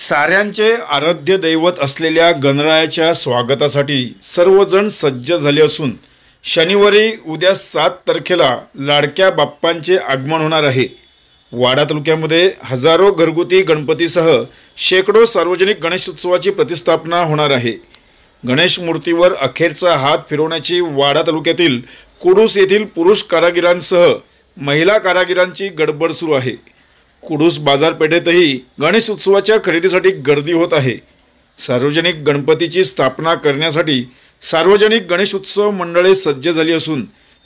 साऱ्यांचे आराध्य दैवत असलेल्या गणरायाच्या स्वागतासाठी सर्वजण सज्ज झाले असून शनिवारी उद्या 7 तारखेला लाडक्या बाप्पांचे आगमन होणार आहे। वाडा तालुक्यामध्ये हजारो घरगुती गणपतीसह शेकडो सार्वजनिक गणेशोत्सवाची प्रतिष्ठापना होणार आहे। गणेश मूर्तीवर अखेरचा हात फिरवण्याची वाडा तालुक्यातील कुडूस येथील पुरुष कारागिरांसह महिला कारागिरांची गडबड सुरू आहे। कुडूस बाजारपेठेतही गणेश उत्सवाच्या खरेदीसाठी गर्दी होत आहे। सार्वजनिक गणपतीची स्थापना करण्यासाठी सार्वजनिक गणेश उत्सव मंडळे सज्ज झाली असून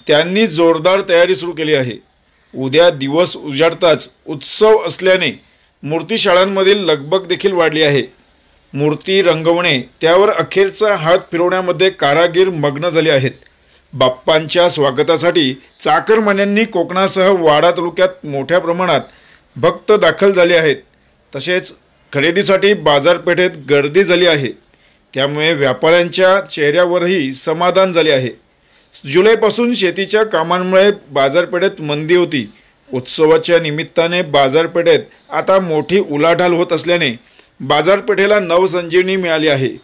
त्यांनी जोरदार तयारी सुरू केली आहे। उद्या दिवस उजाडताच उत्सव असल्याने मूर्ती शाळांमधील लगबग देखील वाढली आहे। मूर्ती रंगवणे त्यावर अखेरचा हात फिरवण्यामध्ये कारागीर मग्न झाले आहेत। बाप्पांच्या स्वागतासाठी चाकरमान्यांनी कोकणासह वाडा तालुक्यात मोठ्या प्रमाणात भक्त दाखल झाले आहेत। तसेच खरेदीसाठी बाजारपेठेत गर्दी झाली आहे, त्यामुळे व्यापाऱ्यांच्या चेहऱ्यावरही समाधान झाले आहे। जुलैपासून शेतीच्या कामांमुळे बाजारपेठेत मंदी होती। उत्सवाच्या निमित्ताने बाजारपेठेत आता मोठी उलाढाल होत असल्याने बाजारपेठेला नवसंजीवनी मिळाली आहे।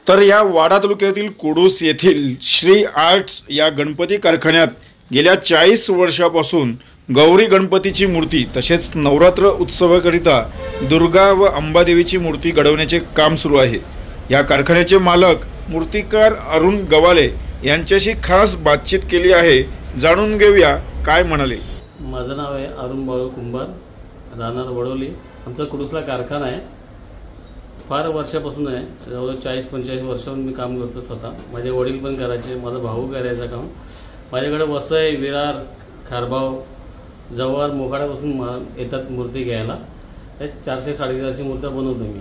तर या वाडा तालुक्यातील कुडूस येथील श्री आर्ट्स या गणपती कारखान्यात गेल्या 40 वर्षापासून गौरी गणपतीची मूर्ती तसेच नवरात्र उत्सवाकरिता दुर्गा व अंबादेवीची मूर्ती घडवण्याचे काम सुरू आहे। या कारखान्याचे मालक मूर्तिकार अरुण गवाले यांच्याशी खास बातचीत केली आहे। जाणून घेऊया काय म्हणाले। माझं नाव आहे अरुण बाळू कुंभार, राहणार वडोली। आमचा कुडूसला कारखाना आहे, फार वर्षापासून आहे, जवळ 40-45 वर्षापासून मी काम करतो स्वतः। माझे वडील पण करायचे, माझा भाऊ करायचा काम। माझ्याकडे वसई, विरार, खारबाव, जव्हार, मोखाड्यापासून येतात मूर्ती घ्यायला। 400-450 मूर्त्या बनवतो मी।